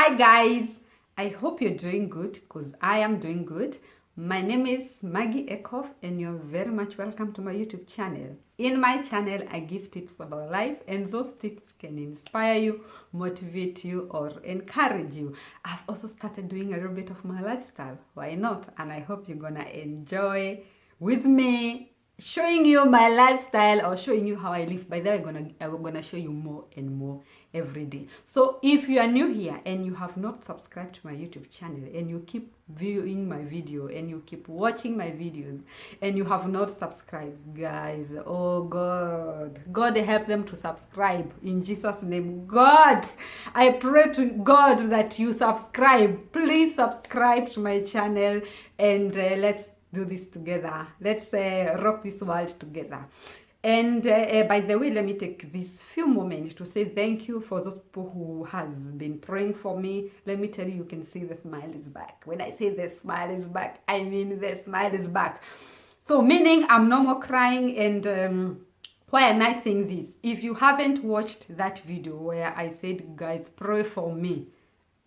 Hi guys, I hope you're doing good because I am doing good. My name is Maggie Ekoff and you're very much welcome to my YouTube channel. In my channel, I give tips about life and those tips can inspire you, motivate you or encourage you. I've also started doing a little bit of my lifestyle. Why not? And I hope you're gonna enjoy with me showing you my lifestyle or showing you how I live. By the way, I'm gonna show you more and more every day. So if you are new here and you have not subscribed to my YouTube channel and you keep viewing my video and you keep watching my videos and you have not subscribed, guys, oh God help them to subscribe in Jesus name. God, I pray to God that you subscribe. Please subscribe to my channel and let's do this together. Let's rock this world together. And by the way, let me take this few moments to say thank you for those people who has been praying for me. Let me tell you, you can see the smile is back. When I say the smile is back, I mean the smile is back. So meaning I'm no more crying. And why am I saying this? If you haven't watched that video where I said, guys, pray for me,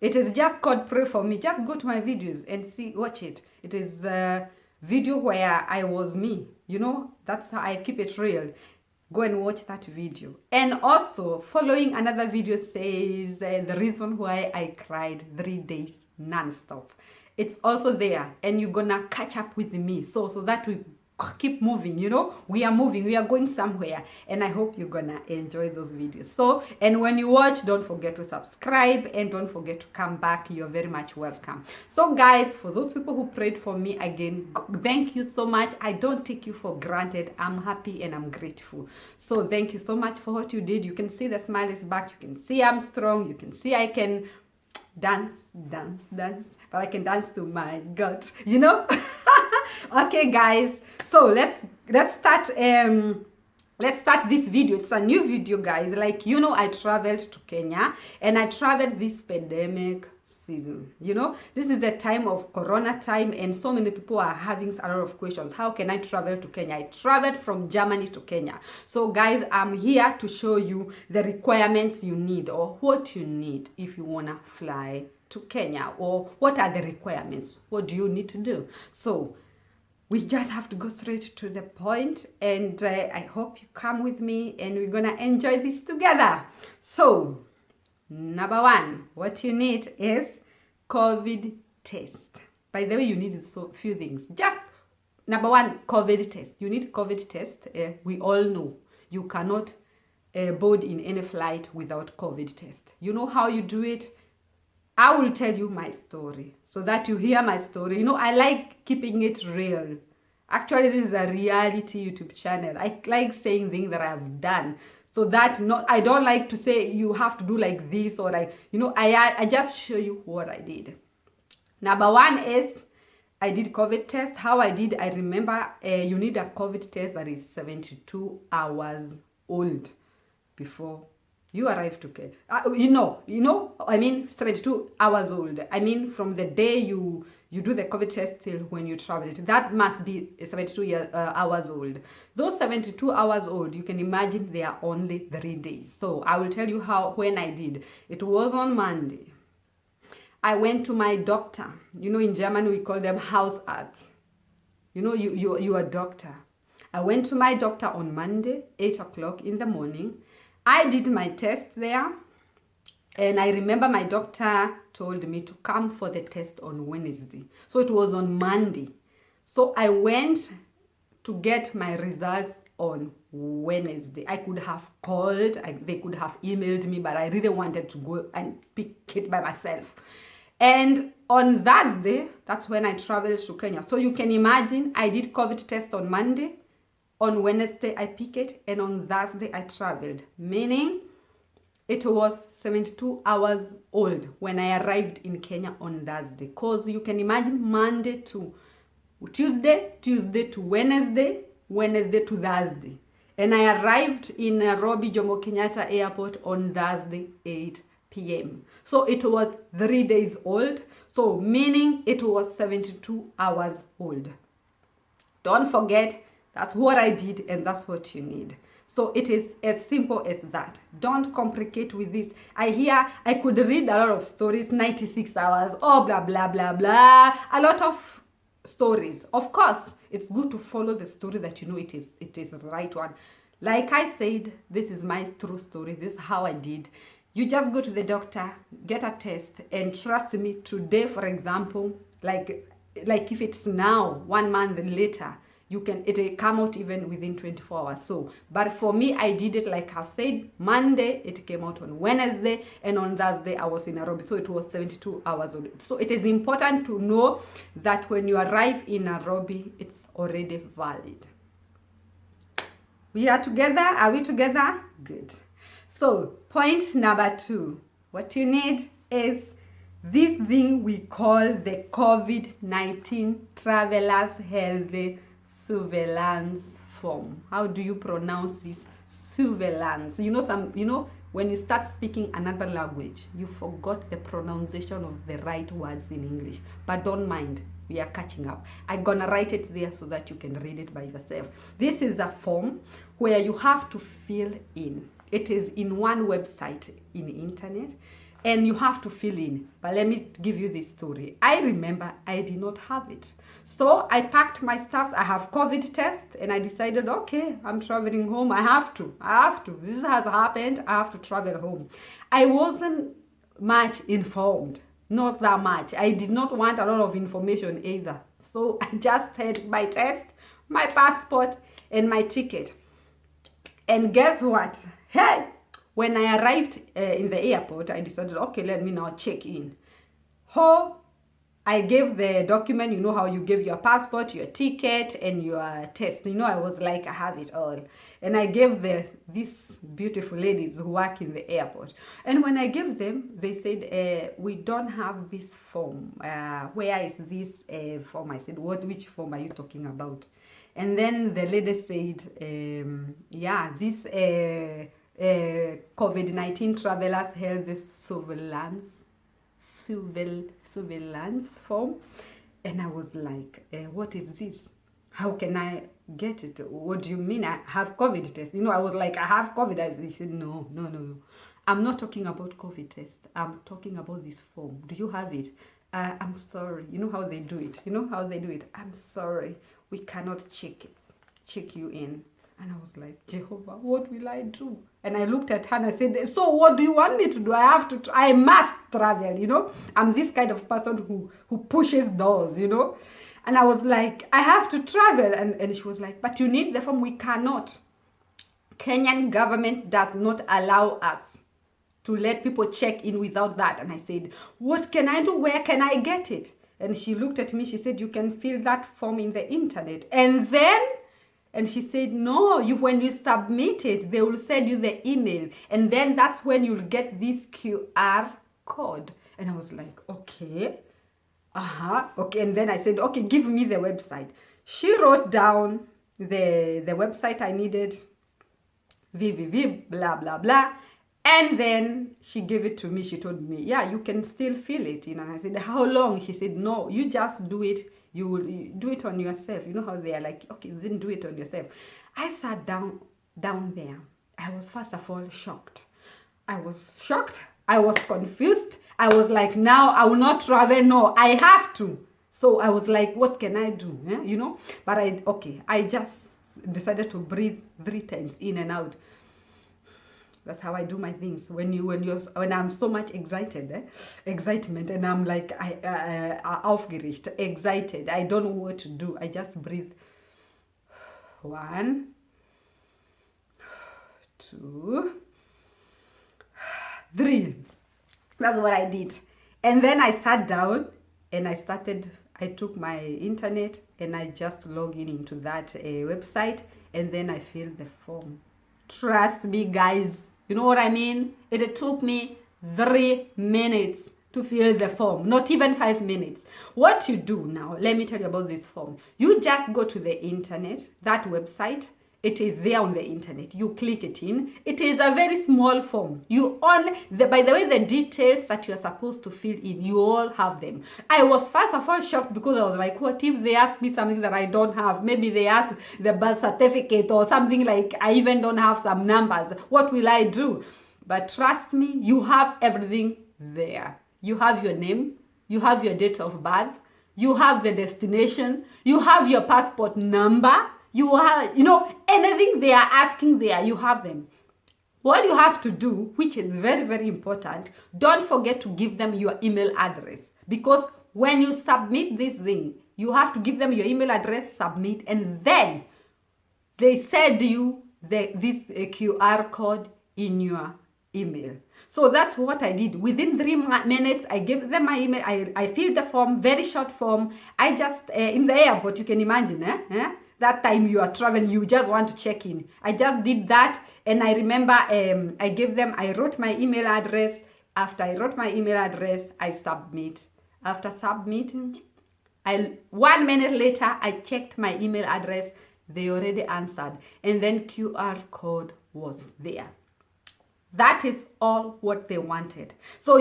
it is just called pray for me. Just go to my videos and watch it. It is video where I was me, that's how I keep it real. Go and watch that video. And also following another video says the reason why I cried 3 days non-stop. It's also there and you're gonna catch up with me so that we keep moving. We are moving, we are going somewhere, and I hope you're gonna enjoy those videos. So, and when you watch, don't forget to subscribe and don't forget to come back. You're very much welcome. So guys, for those people who prayed for me, again, thank you so much. I don't take you for granted. I'm happy and I'm grateful. So thank you so much for what you did. You can see the smile is back. You can see I'm strong. You can see I can dance, but I can dance to my God, Okay guys, so let's start this video. It's a new video, guys. I traveled to Kenya and I traveled this pandemic season. This is the time of corona time and so many people are having a lot of questions. How can I travel to Kenya? I traveled from Germany to Kenya. So guys, I'm here to show you the requirements you need or what you need if you wanna fly to Kenya, or what are the requirements, what do you need to do. So we just have to go straight to the point, and I hope you come with me and we're gonna enjoy this together. So number one, what you need is COVID test. By the way, you need so few things. Just number one, COVID test. You need COVID test. We all know you cannot board in any flight without COVID test. You know how you do it? I will tell you my story so that you hear my story. I like keeping it real. Actually, this is a reality YouTube channel. I like saying things that I've done so that I don't like to say you have to do like this or I just show you what I did. Number one is I did COVID test. How I did, I remember you need a COVID test that is 72 hours old before you arrive to Kenya. 72 hours old. From the day you do the COVID test till when you travel it. That must be 72 hours old. Those 72 hours old, you can imagine they are only 3 days. So I will tell you when I did. It was on Monday. I went to my doctor. In German we call them Hausarzt. You are a doctor. I went to my doctor on Monday, 8 o'clock in the morning. I did my test there, and I remember my doctor told me to come for the test on Wednesday. So it was on Monday. So I went to get my results on Wednesday. I could have called, they could have emailed me, but I really wanted to go and pick it by myself. And on Thursday, that's when I traveled to Kenya. So you can imagine I did COVID test on Monday. On Wednesday, I picked it, and on Thursday, I traveled, meaning it was 72 hours old when I arrived in Kenya on Thursday. Because you can imagine Monday to Tuesday, Tuesday to Wednesday, Wednesday to Thursday. And I arrived in Nairobi Jomo Kenyatta Airport on Thursday, 8 p.m. So it was 3 days old, so meaning it was 72 hours old. Don't forget, that's what I did and that's what you need. So it is as simple as that. Don't complicate with this. I could read a lot of stories, 96 hours, oh, blah, blah, blah, blah. A lot of stories. Of course, it's good to follow the story that you know it is the right one. Like I said, this is my true story. This is how I did. You just go to the doctor, get a test, and trust me, today, for example, like if it's now, 1 month later, it will come out even within 24 hours. So, but for me, I did it like I said, Monday, it came out on Wednesday, and on Thursday, I was in Nairobi. So it was 72 hours old. So it is important to know that when you arrive in Nairobi, it's already valid. We are together? Are we together? Good. So, point number 2. What you need is this thing we call the COVID-19 Travelers Health Surveillance Form. How do you pronounce this? Surveillance. When you start speaking another language, you forgot the pronunciation of the right words in English. But don't mind, we are catching up. I'm gonna write it there so that you can read it by yourself. This is a form where you have to fill in. It is in one website in the internet, and you have to fill in. But let me give you this story. I remember I did not have it. So I packed my stuff. I have COVID test, and I decided, okay, I'm traveling home. I have to. This has happened. I have to travel home. I wasn't much informed. Not that much. I did not want a lot of information either. So I just had my test, my passport, and my ticket. And guess what? Hey! When I arrived in the airport, I decided, okay, let me now check in. I gave the document, you know how you give your passport, your ticket, and your test. I was like, I have it all. And I gave these beautiful ladies who work in the airport. And when I gave them, they said, we don't have this form. Where is this form? I said, which form are you talking about? And then the lady said, this COVID-19 Travelers Health Surveillance form. And I was like, what is this? How can I get it? What do you mean? I have COVID test. I was like, I have COVID. They said, no. I'm not talking about COVID test. I'm talking about this form. Do you have it? I'm sorry. You know how they do it? I'm sorry. We cannot check you in. And I was like, Jehovah, what will I do? And I looked at her and I said, so what do you want me to do? I must travel, I'm this kind of person who pushes doors, And I was like, I have to travel. And she was like, but you need the form. We cannot. Kenyan government does not allow us to let people check in without that. And I said, what can I do? Where can I get it? And she looked at me. She said, you can fill that form in the internet. And she said, no, when you submit it, they will send you the email. And then that's when you'll get this QR code. And I was like, okay. Okay. And then I said, okay, give me the website. She wrote down the website I needed, www, blah, blah, blah. And then she gave it to me. She told me, yeah, you can still fill it. And I said, how long? She said, no, you just do it. You will do it on yourself. You know how they are like, okay, then do it on yourself. I sat down there. I was first of all shocked. I was confused. I was like, now I will not travel. No, I have to. So I was like, what can I do? But I just decided to breathe 3 times in and out. That's how I do my things. When I'm so much excitement, and I'm like aufgeregt, excited. I don't know what to do. I just breathe. 1, 2, 3. That's what I did. And then I sat down and I took my internet and I just logged into that website, and then I filled the form. Trust me, guys. You know what I mean? It took me 3 minutes to fill the form, not even 5 minutes. What you do now, let me tell you about this form. You just go to the internet, that website, It is there on the internet. You click it in. It is a very small form. You on the, by the way, the details that you're supposed to fill in, you all have them. I was first of all shocked because I was like, what if they ask me something that I don't have? Maybe they ask the birth certificate or something like I even don't have some numbers. What will I do? But trust me, you have everything there. You have your name, you have your date of birth, you have the destination, you have your passport number, you have, anything they are asking there, you have them. What you have to do, which is very, very important, don't forget to give them your email address. Because when you submit this thing, you have to give them your email address, submit, and then they send you this QR code in your email. So that's what I did. Within 3 minutes, I gave them my email. I filled the form, very short form. I just, in the airport, you can imagine, that time you are traveling, you just want to check in. I just did that, and I remember I wrote my email address. After I wrote my email address, I submit. After submitting, 1 minute later, I checked my email address. They already answered, and then QR code was there. That is all what they wanted. So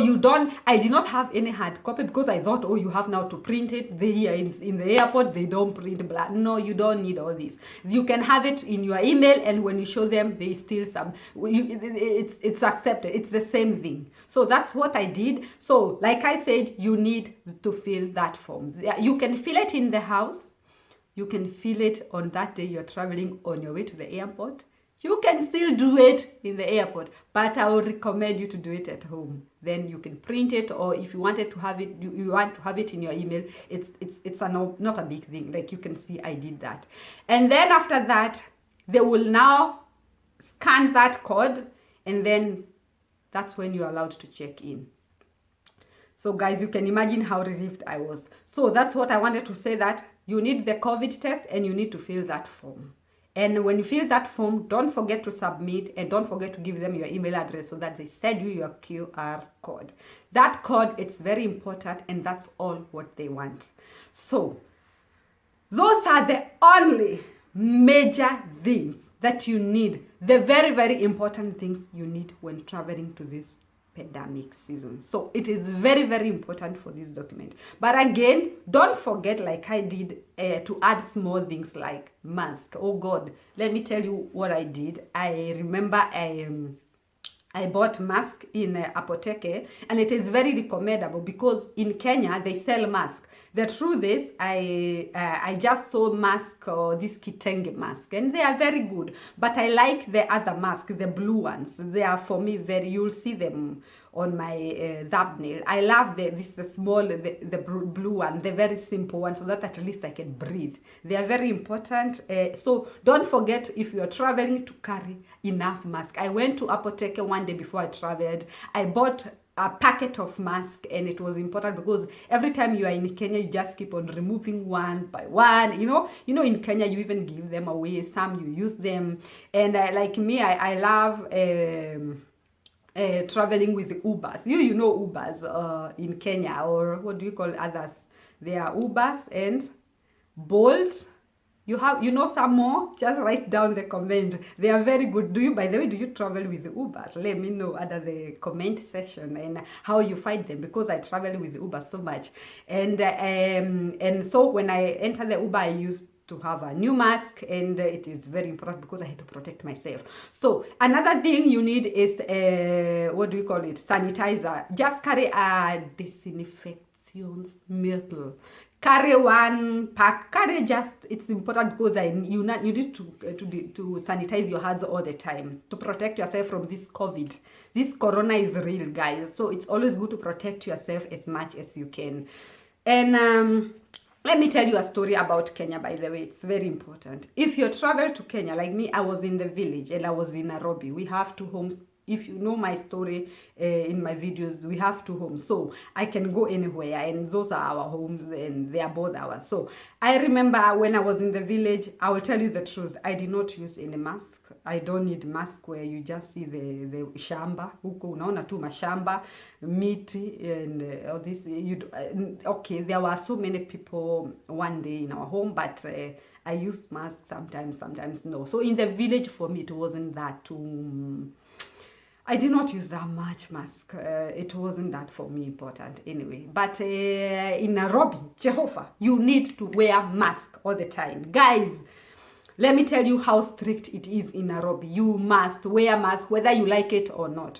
I did not have any hard copy because I thought, you have now to print it. Here in the airport, they don't print blah. No, you don't need all this. You can have it in your email, and when you show them, they still it's accepted. It's the same thing. So that's what I did. So like I said, you need to fill that form. You can fill it in the house. You can fill it on that day you're traveling on your way to the airport. You can still do it in the airport, but I would recommend you to do it at home. Then you can print it, or if you wanted to have it, you want to have it in your email, it's not a big thing. Like you can see, I did that. And then after that, they will now scan that code, and then that's when you're allowed to check in. So guys, you can imagine how relieved I was. So that's what I wanted to say, that you need the COVID test and you need to fill that form. And when you fill that form, don't forget to submit, and don't forget to give them your email address so that they send you your QR code. That code, it's very important, and that's all what they want. So those are the only major things that you need, the very, very important things you need when traveling to this pandemic season. So it is very, very important for this document. But again, don't forget, like I did, to add small things like mask. Oh God, let me tell you what I did. I remember I bought mask in Apoteke, and it is very recommendable because in Kenya they sell mask. The truth is, I just saw mask, or this kitenge mask, and they are very good. But I like the other mask, the blue ones. They are, for me, you'll see them on my thumbnail. I love the small, the blue one, the very simple one, so that at least I can breathe. They are very important. So don't forget, if you are traveling, to carry enough mask. I went to Apoteke one day before I traveled. I bought a packet of mask, and it was important because every time you are in Kenya, you just keep on removing one by one. In Kenya, you even give them away. Some you use them, and like me, I love traveling with the Ubers. You know Ubers in Kenya, or what do you call others? They are Ubers and Bolt. You know some more? Just write down the comment. They are very good. By the way, do you travel with the Ubers? Let me know under the comment section and how you find them, because I travel with the Uber so much. And so when I enter the Uber, I used to have a new mask, and it is very important because I had to protect myself. So another thing you need is sanitizer. Just carry a disinfection metal. Carry one pack. It's important because you need to sanitize your hands all the time to protect yourself from this COVID. This corona is real, guys. So it's always good to protect yourself as much as you can. And let me tell you a story about Kenya, by the way. It's very important. If you travel to Kenya, like me, I was in the village and I was in Nairobi. We have 2 homes if you know my story in my videos, we have 2 homes, so I can go anywhere, and those are our homes, and they are both ours. So I remember when I was in the village, I will tell you the truth, I did not use any mask. I don't need mask where you just see the shamba huko, unaona tu mashamba, miti, and all this. Okay, there were so many people one day in our home, but I used masks sometimes no. So in the village, for me, it wasn't that too. I did not use that much mask. It wasn't that for me important anyway. But in Nairobi, Jehovah, you need to wear mask all the time. Guys, let me tell you how strict it is in Nairobi. You must wear mask whether you like it or not.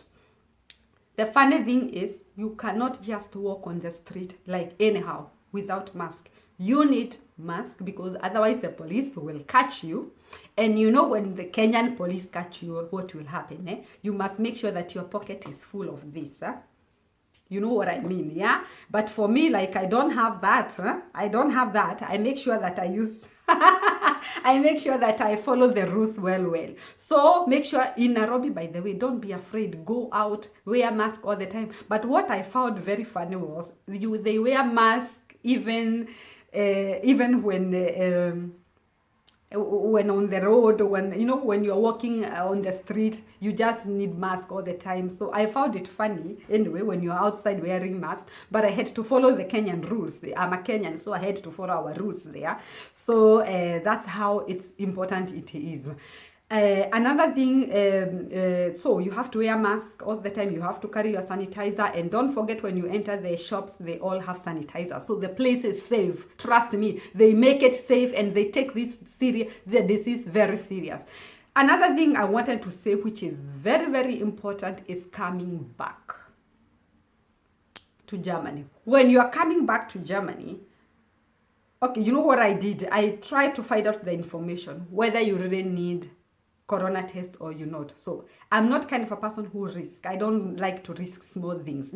The funny thing is, you cannot just walk on the street like anyhow without mask. You need mask because otherwise the police will catch you. And you know when the Kenyan police catch you, what will happen? You must make sure that your pocket is full of this. You know what I mean, yeah? But for me, like, I don't have that. I don't have that. I make sure that I use... I make sure that I follow the rules well. So make sure in Nairobi, by the way, don't be afraid. Go out, wear mask all the time. But what I found very funny was they wear mask even when on the road, when you're walking on the street, you just need mask all the time. So I found it funny anyway when you're outside wearing mask, but I had to follow the Kenyan rules. I'm a Kenyan, so I had to follow our rules there. So that's how it's important it is. Another thing, so you have to wear mask all the time. You have to carry your sanitizer, and don't forget when you enter the shops, they all have sanitizer. So the place is safe. Trust me, they make it safe, and they take the disease very serious. Another thing I wanted to say, which is very, very important, is coming back to Germany. When you are coming back to Germany, okay, you know what I did? I tried to find out the information, whether you really need corona test or you not. So I'm not kind of a person who risk. I don't like to risk small things,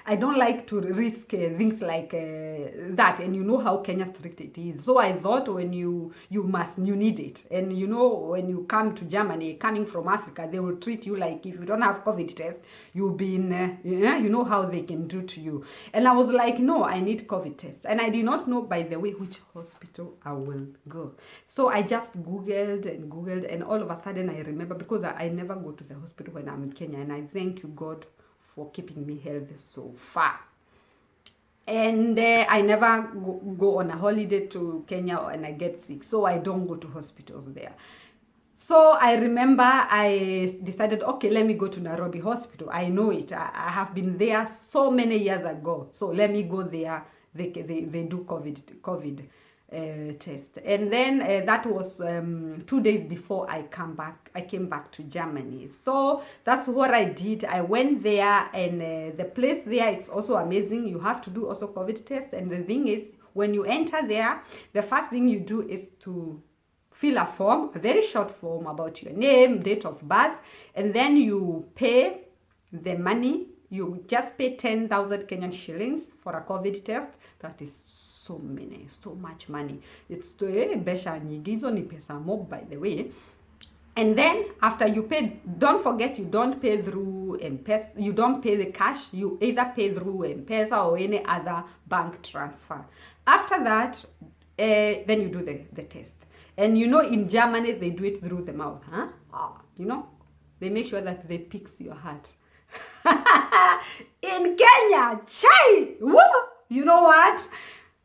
I don't like to risk things like that, and you know how Kenya strict it is. So I thought when you need it, and when you come to Germany, coming from Africa, they will treat you like if you don't have COVID test, you've been you know how they can do to you. And I was like, no, I need COVID test, and I did not know, by the way, which hospital I will go. So I just googled, and all of a sudden I remember, because I never go to the hospital when I'm in Kenya, and I thank you God for keeping me healthy so far. And I never go on a holiday to Kenya and I get sick, so I don't go to hospitals there. So I remember I decided, okay, let me go to Nairobi Hospital. I know it. I have been there so many years ago, so let me go there. They do COVID test. And then that was 2 days before I came back to Germany. So that's what I did. I went there, and the place there, it's also amazing. You have to do also COVID test. And the thing is, when you enter there, the first thing you do is to fill a form, a very short form about your name, date of birth, and then you pay the money. You just pay 10,000 Kenyan shillings for a COVID test. That is so much money. It's besha nyingi, hizo ni pesa mob, by the way. And then after you pay, don't forget, you don't pay through M-Pesa. You don't pay the cash. You either pay through M-Pesa or any other bank transfer. After that, then you do the test. And in Germany, they do it through the mouth. They make sure that they fix your heart. In Kenya, chai! Woo! You know what?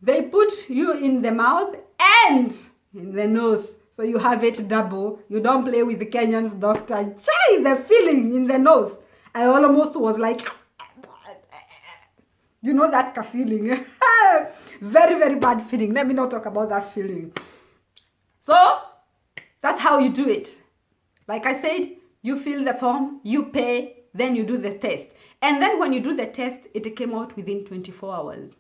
They put you in the mouth and in the nose. So you have it double. You don't play with the Kenyans, doctor. Chai! The feeling in the nose. I almost was like... You know that feeling. Very, very bad feeling. Let me not talk about that feeling. So, that's how you do it. Like I said, you fill the form, you pay, then you do the test. And then when you do the test, it came out within 24 hours.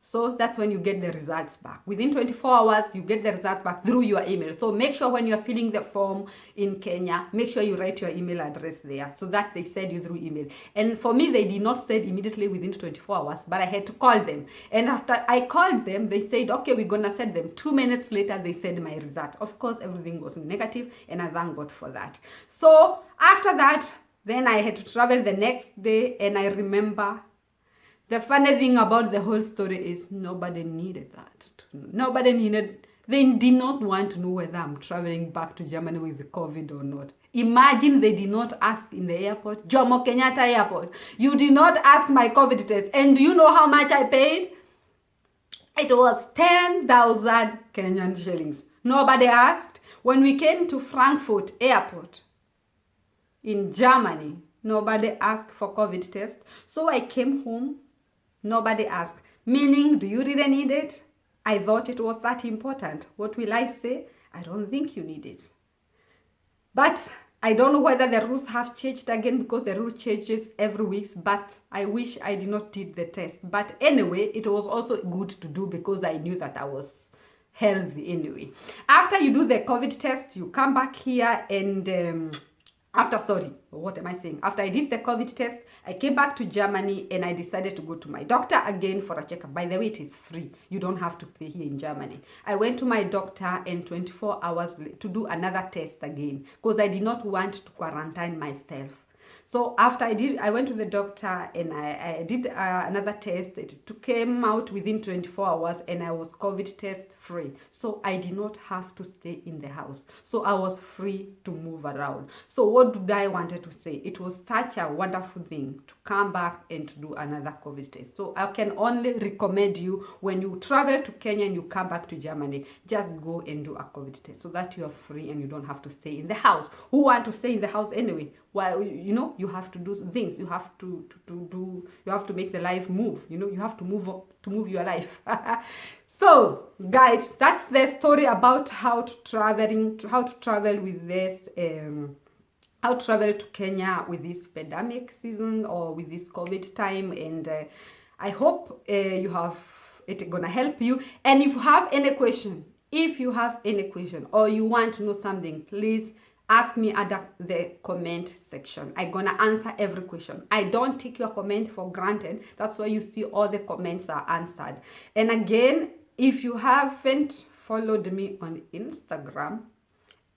So that's when you get the results back. Within 24 hours, you get the results back through your email. So make sure when you're filling the form in Kenya, make sure you write your email address there so that they send you through email. And for me, they did not send immediately within 24 hours, but I had to call them. And after I called them, they said, okay, we're going to send them. 2 minutes later, they sent my result. Of course, everything was negative, and I thank God for that. So after that, Then I had to travel the next day, and I remember the funny thing about the whole story is nobody needed that. They did not want to know whether I'm traveling back to Germany with COVID or not. Imagine they did not ask in the airport, Jomo Kenyatta Airport. You did not ask my COVID test. And do you know how much I paid? It was 10,000 Kenyan shillings. Nobody asked. When we came to Frankfurt Airport in Germany, nobody asked for COVID test. So I came home. Nobody asked. Meaning, do you really need it? I thought it was that important. What will I say? I don't think you need it. But I don't know whether the rules have changed again, because the rule changes every week, but I wish I did not did the test. But anyway, it was also good to do because I knew that I was healthy anyway. After you do the COVID test, you come back here and after I did the COVID test, I came back to Germany and I decided to go to my doctor again for a checkup. By the way, it is free. You don't have to pay here in Germany. I went to my doctor and 24 hours to do another test again because I did not want to quarantine myself. So after I went to the doctor and I did another test. It came out within 24 hours and I was COVID test free. So I did not have to stay in the house. So I was free to move around. So what did I wanted to say? It was such a wonderful thing to come back and to do another COVID test. So I can only recommend you, when you travel to Kenya and you come back to Germany, just go and do a COVID test so that you are free and you don't have to stay in the house. Who want to stay in the house anyway? Well, you know, you have to do things. You have to you have to make the life move. You know, you have to move your life. So, guys, that's the story about how to travel with this how to travel to Kenya with this pandemic season or with this COVID time, and I hope you have it gonna help you. And if you have any question, or you want to know something, please ask me at the comment section. I'm gonna answer every question. I don't take your comment for granted. That's why you see all the comments are answered. And again, if you haven't followed me on Instagram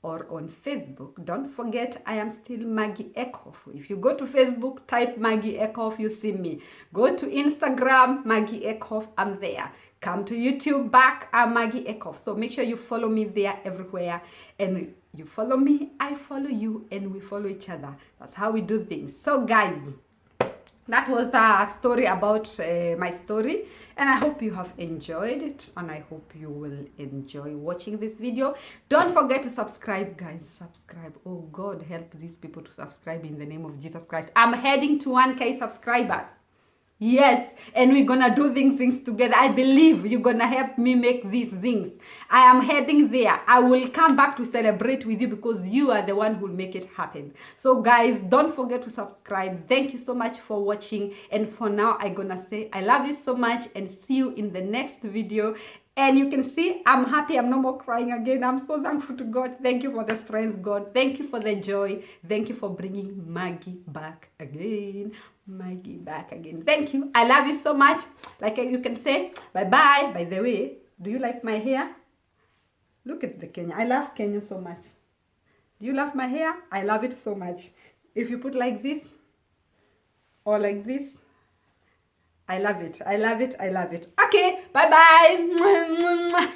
or on Facebook, don't forget I am still Maggie Eckhoff. If you go to Facebook, type Maggie Eckhoff, you see me. Go to Instagram, Maggie Eckhoff, I'm there. Come to YouTube back, I'm Maggie Eckhoff. So make sure you follow me there everywhere. And you follow me, I follow you, and we follow each other. That's how we do things. So guys, that was a story about my story, and I hope you have enjoyed it, and I hope you will enjoy watching this video. Don't forget to subscribe, guys. Subscribe. Oh God, help these people to subscribe in the name of Jesus Christ. I'm heading to 1K subscribers. Yes, and we're gonna do things together. I believe you're gonna help me make these things. I am heading there. I will come back to celebrate with you because you are the one who will make it happen. So guys, don't forget to subscribe. Thank you so much for watching. And for now, I'm gonna say I love you so much and see you in the next video. And you can see I'm happy. I'm no more crying again. I'm so thankful to God. Thank you for the strength, God. Thank you for the joy. Thank you for bringing Maggie back again. Maggie back again. Thank you. I love you so much. Like you can say bye-bye. By the way, do you like my hair? Look at the Kenya. I love Kenya so much. Do you love my hair? I love it so much. If you put like this or like this, I love it. I love it. I love it. Okay. Bye-bye.